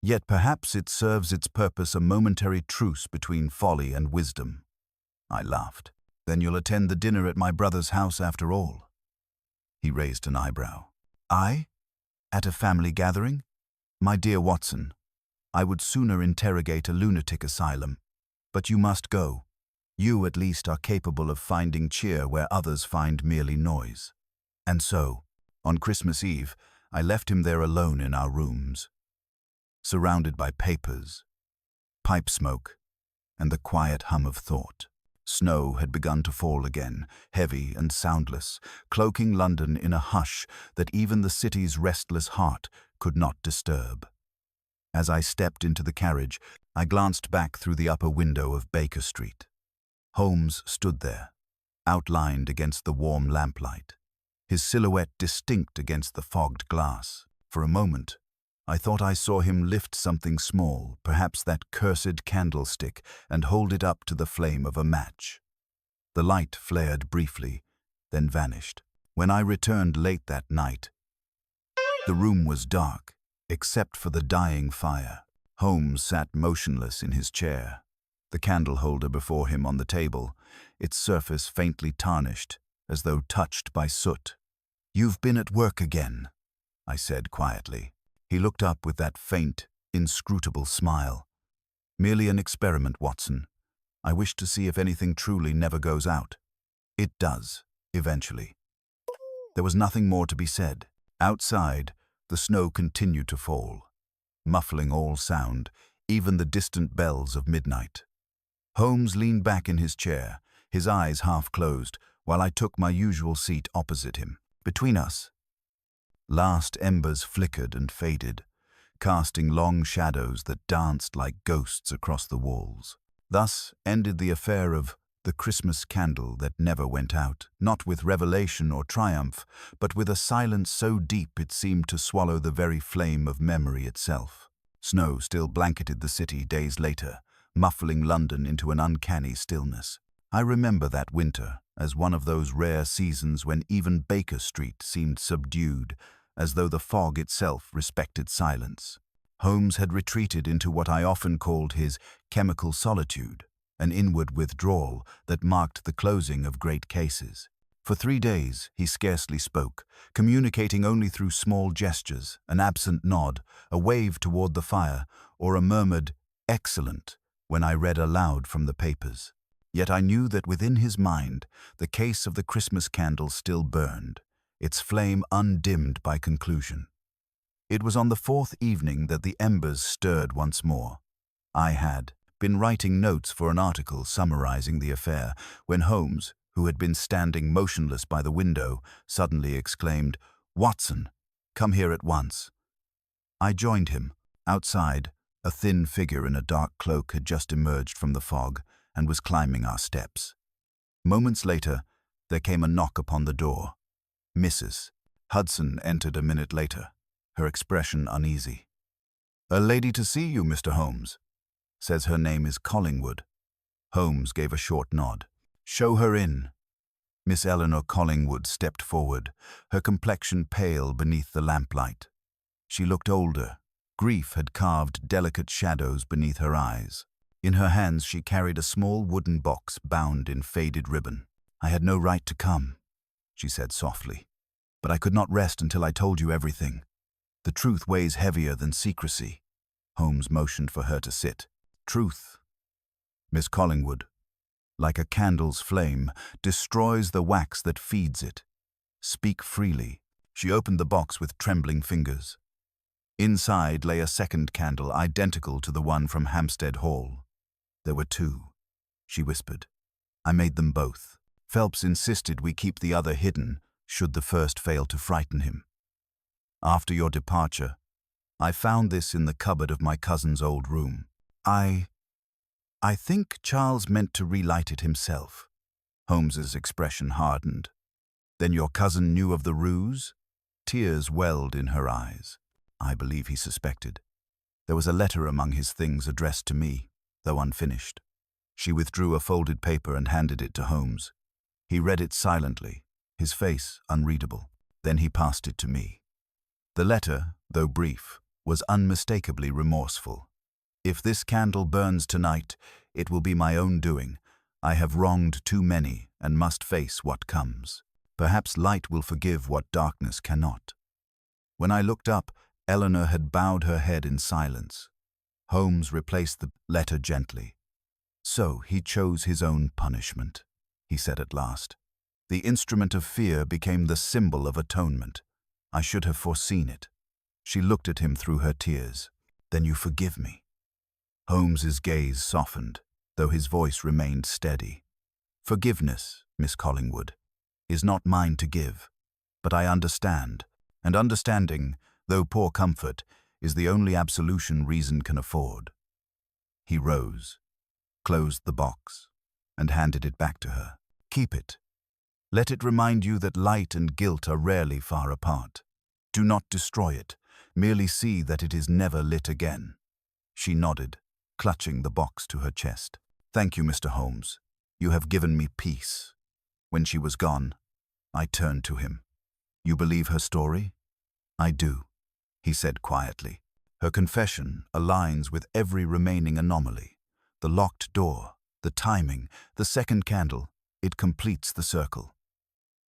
Yet perhaps it serves its purpose a momentary truce between folly and wisdom." I laughed. "Then you'll attend the dinner at my brother's house after all?" He raised an eyebrow. "I? At a family gathering?" My dear Watson, I would sooner interrogate a lunatic asylum, but you must go. You at least are capable of finding cheer where others find merely noise. And so, on Christmas Eve, I left him there alone in our rooms, surrounded by papers, pipe smoke, and the quiet hum of thought. Snow had begun to fall again, heavy and soundless, cloaking London in a hush that even the city's restless heart could not disturb. As I stepped into the carriage, I glanced back through the upper window of Baker Street. Holmes stood there, outlined against the warm lamplight, his silhouette distinct against the fogged glass. For a moment, I thought I saw him lift something small, perhaps that cursed candlestick, and hold it up to the flame of a match. The light flared briefly, then vanished. When I returned late that night, the room was dark, except for the dying fire. Holmes sat motionless in his chair, the candle holder before him on the table, its surface faintly tarnished, as though touched by soot. "You've been at work again," I said quietly. He looked up with that faint, inscrutable smile. "Merely an experiment, Watson. I wish to see if anything truly never goes out. It does, eventually." There was nothing more to be said. Outside, the snow continued to fall, muffling all sound, even the distant bells of midnight. Holmes leaned back in his chair, his eyes half closed, while I took my usual seat opposite him. Between us, last embers flickered and faded, casting long shadows that danced like ghosts across the walls. Thus ended the affair of the Christmas candle that never went out, not with revelation or triumph, but with a silence so deep it seemed to swallow the very flame of memory itself. Snow still blanketed the city days later, muffling London into an uncanny stillness. I remember that winter as one of those rare seasons when even Baker Street seemed subdued, as though the fog itself respected silence. Holmes had retreated into what I often called his chemical solitude, an inward withdrawal that marked the closing of great cases. For 3 days he scarcely spoke, communicating only through small gestures, an absent nod, a wave toward the fire, or a murmured "excellent" when I read aloud from the papers. Yet I knew that within his mind the case of the Christmas candle still burned, its flame undimmed by conclusion. It was on the 4th evening that the embers stirred once more. I had been writing notes for an article summarizing the affair when Holmes, who had been standing motionless by the window, suddenly exclaimed, "Watson, come here at once." I joined him. Outside, a thin figure in a dark cloak had just emerged from the fog and was climbing our steps. Moments later, there came a knock upon the door. Mrs. Hudson entered a minute later, her expression uneasy. "A lady to see you, Mr. Holmes. Says her name is Collingwood." Holmes gave a short nod. "Show her in." Miss Eleanor Collingwood stepped forward, her complexion pale beneath the lamplight. She looked older. Grief had carved delicate shadows beneath her eyes. In her hands she carried a small wooden box bound in faded ribbon. "I had no right to come," she said softly, "but I could not rest until I told you everything. The truth weighs heavier than secrecy." Holmes motioned for her to sit. "Truth, Miss Collingwood, like a candle's flame, destroys the wax that feeds it. Speak freely." She opened the box with trembling fingers. Inside lay a second candle identical to the one from Hampstead Hall. "There were 2, she whispered. "I made them both. Phelps insisted we keep the other hidden, should the first fail to frighten him. After your departure, I found this in the cupboard of my cousin's old room. I think Charles meant to relight it himself." Holmes's expression hardened. "Then your cousin knew of the ruse?" Tears welled in her eyes. "I believe he suspected. There was a letter among his things addressed to me, though unfinished." She withdrew a folded paper and handed it to Holmes. He read it silently, his face unreadable. Then he passed it to me. The letter, though brief, was unmistakably remorseful. "If this candle burns tonight, it will be my own doing. I have wronged too many and must face what comes. Perhaps light will forgive what darkness cannot." When I looked up, Eleanor had bowed her head in silence. Holmes replaced the letter gently. "So he chose his own punishment," he said at last. "The instrument of fear became the symbol of atonement. I should have foreseen it." She looked at him through her tears. "Then you forgive me?" Holmes's gaze softened, though his voice remained steady. "Forgiveness, Miss Collingwood, is not mine to give, but I understand, and understanding, though poor comfort, is the only absolution reason can afford." He rose, closed the box, and handed it back to her. "Keep it. Let it remind you that light and guilt are rarely far apart. Do not destroy it, merely see that it is never lit again." She nodded, clutching the box to her chest. "Thank you, Mr. Holmes. You have given me peace." When she was gone, I turned to him. "You believe her story?" "I do," he said quietly. "Her confession aligns with every remaining anomaly. The locked door, the timing, the second candle, it completes the circle.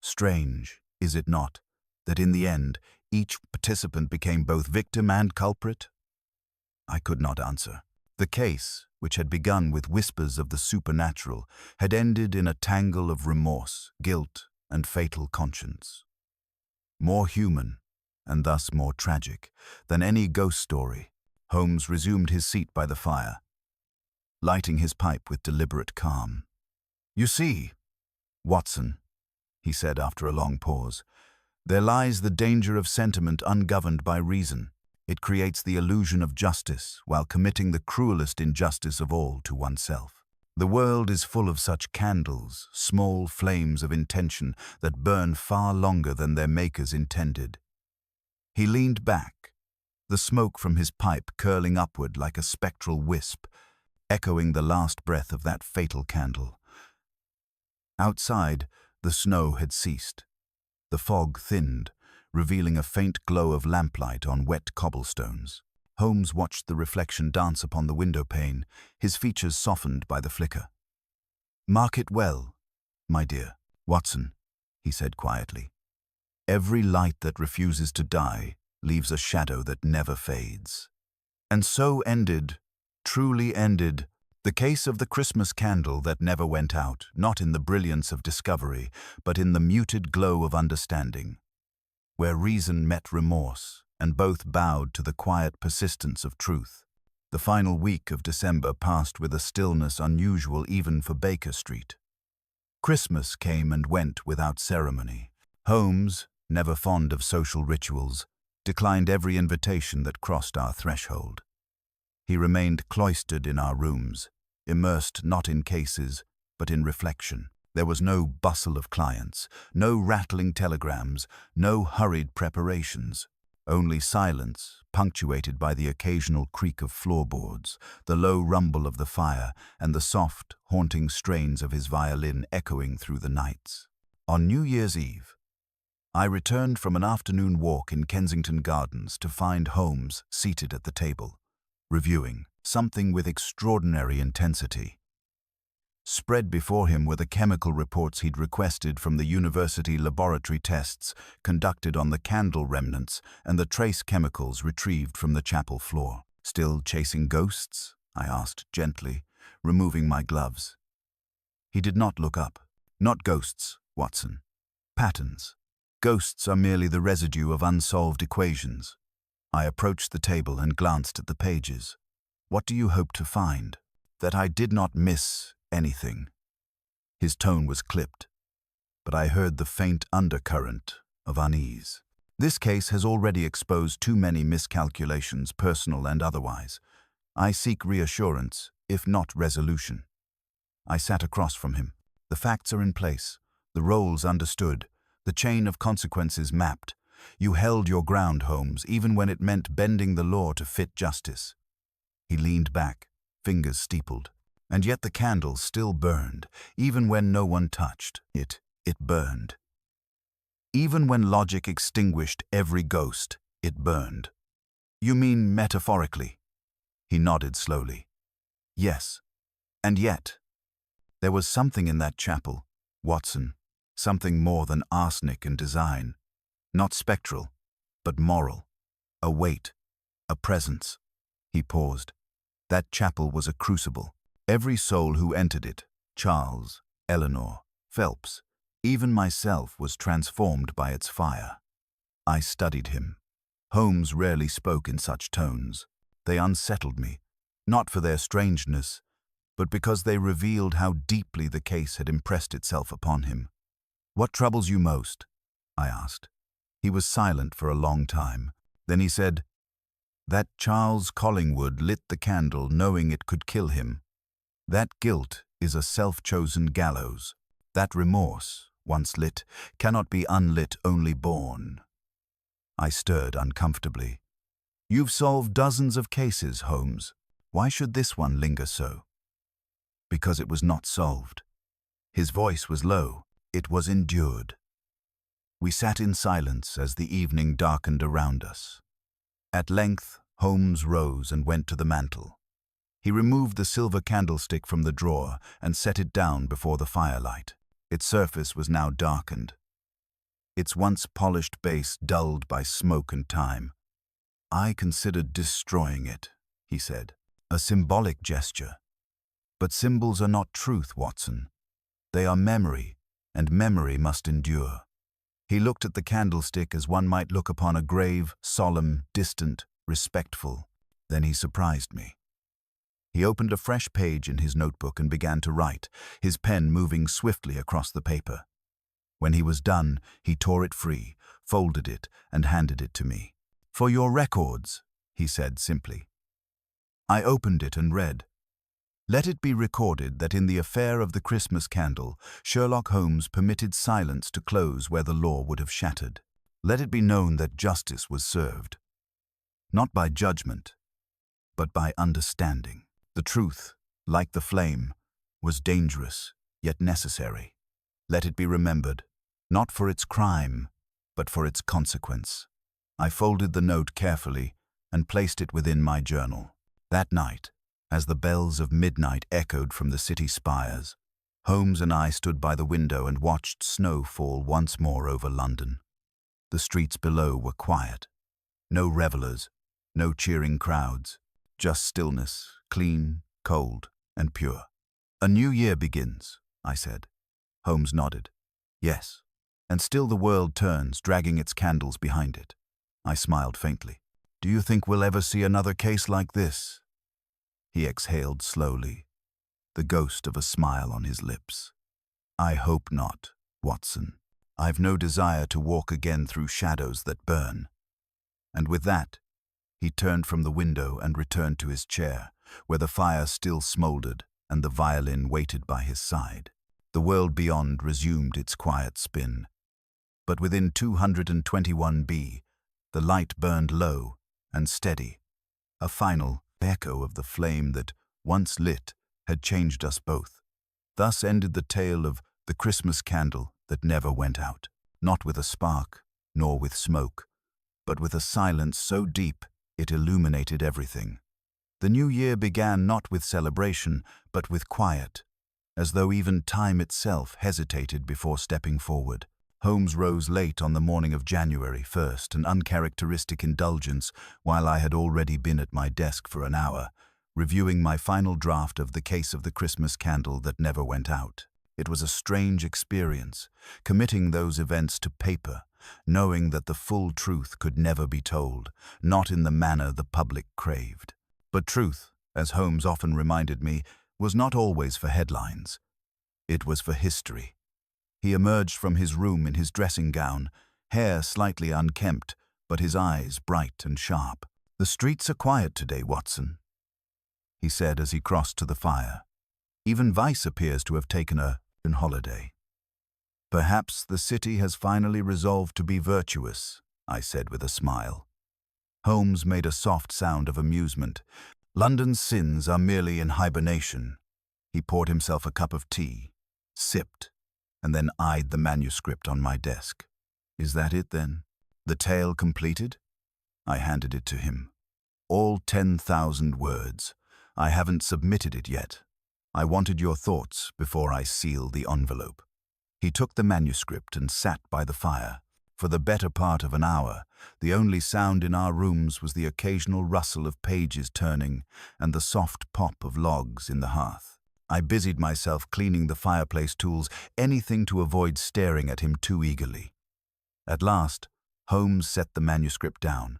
Strange, is it not, that in the end, each participant became both victim and culprit?" I could not answer. The case, which had begun with whispers of the supernatural, had ended in a tangle of remorse, guilt, and fatal conscience. More human, and thus more tragic, than any ghost story, Holmes resumed his seat by the fire, lighting his pipe with deliberate calm. "You see, Watson," he said after a long pause, "there lies the danger of sentiment ungoverned by reason. It creates the illusion of justice while committing the cruelest injustice of all to oneself. The world is full of such candles, small flames of intention that burn far longer than their makers intended." He leaned back, the smoke from his pipe curling upward like a spectral wisp, echoing the last breath of that fatal candle. Outside, the snow had ceased. The fog thinned, revealing a faint glow of lamplight on wet cobblestones. Holmes watched the reflection dance upon the window pane, his features softened by the flicker. "Mark it well, my dear Watson," he said quietly. "Every light that refuses to die leaves a shadow that never fades." And so ended, truly ended, the case of the Christmas candle that never went out, not in the brilliance of discovery, but in the muted glow of understanding, where reason met remorse, and both bowed to the quiet persistence of truth. The final week of December passed with a stillness unusual even for Baker Street. Christmas came and went without ceremony. Holmes, never fond of social rituals, declined every invitation that crossed our threshold. He remained cloistered in our rooms, immersed not in cases, but in reflection. There was no bustle of clients, no rattling telegrams, no hurried preparations. Only silence, punctuated by the occasional creak of floorboards, the low rumble of the fire, and the soft, haunting strains of his violin echoing through the nights. On New Year's Eve, I returned from an afternoon walk in Kensington Gardens to find Holmes seated at the table, reviewing something with extraordinary intensity. Spread before him were the chemical reports he'd requested from the university laboratory tests conducted on the candle remnants and the trace chemicals retrieved from the chapel floor. "Still chasing ghosts?" I asked gently, removing my gloves. He did not look up. "Not ghosts, Watson. Patterns. Ghosts are merely the residue of unsolved equations." I approached the table and glanced at the pages. "What do you hope to find?" "That I did not miss anything." His tone was clipped, but I heard the faint undercurrent of unease. "This case has already exposed too many miscalculations, personal and otherwise. I seek reassurance, if not resolution." I sat across from him. "The facts are in place, the roles understood, the chain of consequences mapped. You held your ground, Holmes, even when it meant bending the law to fit justice." He leaned back, fingers steepled. "And yet the candle still burned, even when no one touched it. It burned. Even when logic extinguished every ghost, it burned." "You mean metaphorically?" He nodded slowly. "Yes. And yet, there was something in that chapel, Watson, something more than arsenic and design. Not spectral, but moral. A weight, a presence. He paused. That chapel was a crucible. Every soul who entered it, Charles, Eleanor, Phelps, even myself, was transformed by its fire. I studied him. Holmes rarely spoke in such tones. They unsettled me, not for their strangeness, but because they revealed how deeply the case had impressed itself upon him. "What troubles you most?" I asked. He was silent for a long time. Then he said, "That Charles Collingwood lit the candle knowing it could kill him. That guilt is a self-chosen gallows. That remorse, once lit, cannot be unlit, only born." I stirred uncomfortably. "You've solved dozens of cases, Holmes. Why should this one linger so?" "Because it was not solved." His voice was low. It was endured. We sat in silence as the evening darkened around us. At length, Holmes rose and went to the mantel. He removed the silver candlestick from the drawer and set it down before the firelight. Its surface was now darkened, its once polished base dulled by smoke and time. "I considered destroying it," he said. "A symbolic gesture. But symbols are not truth, Watson. They are memory, and memory must endure." He looked at the candlestick as one might look upon a grave, solemn, distant, respectful. Then he surprised me. He opened a fresh page in his notebook and began to write, his pen moving swiftly across the paper. When he was done, he tore it free, folded it, and handed it to me. "For your records," he said simply. I opened it and read, "Let it be recorded that in the affair of the Christmas candle, Sherlock Holmes permitted silence to close where the law would have shattered. Let it be known that justice was served, not by judgment, but by understanding. The truth, like the flame, was dangerous, yet necessary. Let it be remembered, not for its crime, but for its consequence." I folded the note carefully and placed it within my journal. That night, as the bells of midnight echoed from the city spires, Holmes and I stood by the window and watched snow fall once more over London. The streets below were quiet. No revelers, no cheering crowds, just stillness, clean, cold, and pure. "A new year begins," I said. Holmes nodded. "Yes, and still the world turns, dragging its candles behind it." I smiled faintly. "Do you think we'll ever see another case like this?" He exhaled slowly, the ghost of a smile on his lips. "I hope not, Watson. I've no desire to walk again through shadows that burn." And with that, he turned from the window and returned to his chair, where the fire still smoldered and the violin waited by his side. The world beyond resumed its quiet spin. But within 221B, the light burned low and steady, a final echo of the flame that, once lit, had changed us both. Thus ended the tale of the Christmas candle that never went out, not with a spark, nor with smoke, but with a silence so deep it illuminated everything. The new year began not with celebration, but with quiet, as though even time itself hesitated before stepping forward. Holmes rose late on the morning of January 1st, an uncharacteristic indulgence, while I had already been at my desk for an hour, reviewing my final draft of the case of the Christmas candle that never went out. It was a strange experience, committing those events to paper, knowing that the full truth could never be told, not in the manner the public craved. But truth, as Holmes often reminded me, was not always for headlines. It was for history. He emerged from his room in his dressing gown, hair slightly unkempt, but his eyes bright and sharp. "The streets are quiet today, Watson," he said as he crossed to the fire. "Even vice appears to have taken a holiday." "Perhaps the city has finally resolved to be virtuous," I said with a smile. Holmes made a soft sound of amusement. "London's sins are merely in hibernation." He poured himself a cup of tea, sipped, and then eyed the manuscript on my desk. "Is that it, then? The tale completed?" I handed it to him. "All 10,000 words. I haven't submitted it yet. I wanted your thoughts before I seal the envelope." He took the manuscript and sat by the fire. For the better part of an hour, the only sound in our rooms was the occasional rustle of pages turning and the soft pop of logs in the hearth. I busied myself cleaning the fireplace tools, anything to avoid staring at him too eagerly. At last, Holmes set the manuscript down.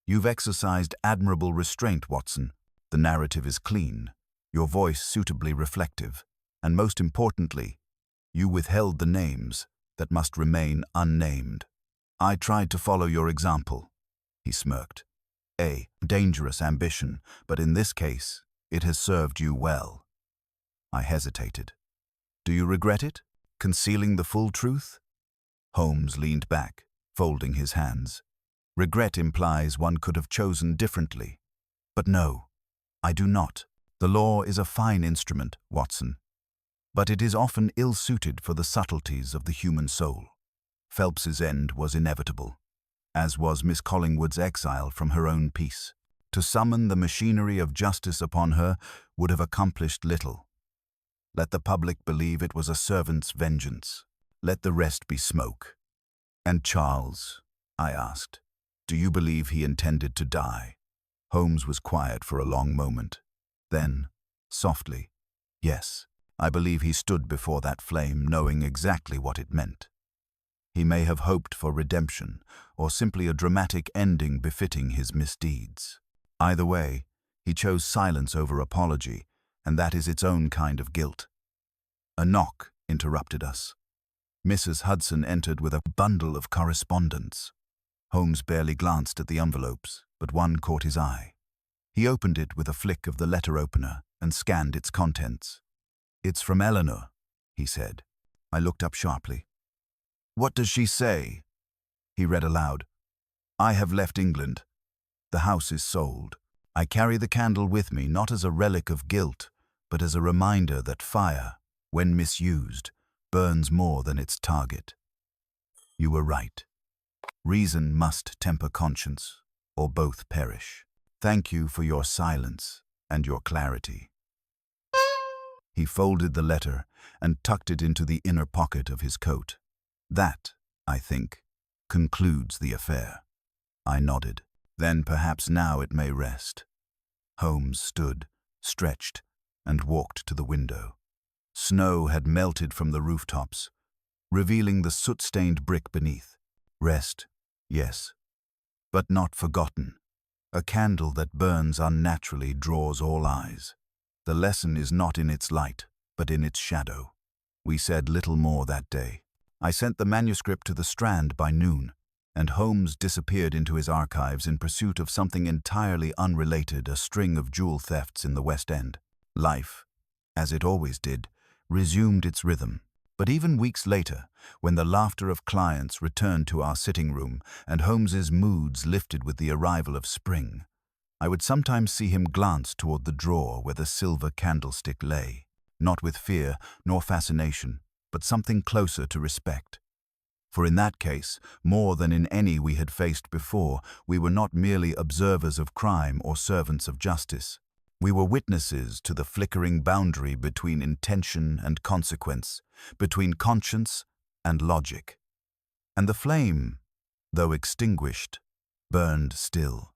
"You've exercised admirable restraint, Watson. The narrative is clean, your voice suitably reflective, and most importantly, you withheld the names that must remain unnamed. I tried to follow your example," he smirked. "A dangerous ambition, but in this case, it has served you well." I hesitated. "Do you regret it? Concealing the full truth?" Holmes leaned back, folding his hands. "Regret implies one could have chosen differently. But no, I do not. The law is a fine instrument, Watson, but it is often ill-suited for the subtleties of the human soul. Phelps's end was inevitable, as was Miss Collingwood's exile from her own peace. To summon the machinery of justice upon her would have accomplished little. Let the public believe it was a servant's vengeance. Let the rest be smoke." "And Charles?" I asked. "Do you believe he intended to die?" Holmes was quiet for a long moment. Then, softly, "Yes, I believe he stood before that flame knowing exactly what it meant. He may have hoped for redemption, or simply a dramatic ending befitting his misdeeds. Either way, he chose silence over apology, and that is its own kind of guilt." A knock interrupted us. Mrs. Hudson entered with a bundle of correspondence. Holmes barely glanced at the envelopes, but one caught his eye. He opened it with a flick of the letter opener and scanned its contents. "It's from Eleanor," he said. I looked up sharply. "What does she say?" He read aloud. "I have left England. The house is sold. I carry the candle with me not as a relic of guilt, but as a reminder that fire, when misused, burns more than its target. You were right. Reason must temper conscience, or both perish. Thank you for your silence and your clarity." He folded the letter and tucked it into the inner pocket of his coat. "That, I think, concludes the affair." I nodded. "Then perhaps now it may rest." Holmes stood, stretched, and walked to the window. Snow had melted from the rooftops, revealing the soot-stained brick beneath. Rest, yes, but not forgotten. A candle that burns unnaturally draws all eyes. The lesson is not in its light, but in its shadow. We said little more that day. I sent the manuscript to the Strand by noon, and Holmes disappeared into his archives in pursuit of something entirely unrelated, a string of jewel thefts in the West End. Life, as it always did, resumed its rhythm. But even weeks later, when the laughter of clients returned to our sitting room and Holmes's moods lifted with the arrival of spring, I would sometimes see him glance toward the drawer where the silver candlestick lay, not with fear nor fascination, but something closer to respect. For in that case, more than in any we had faced before, we were not merely observers of crime or servants of justice. We were witnesses to the flickering boundary between intention and consequence, between conscience and logic. And the flame, though extinguished, burned still.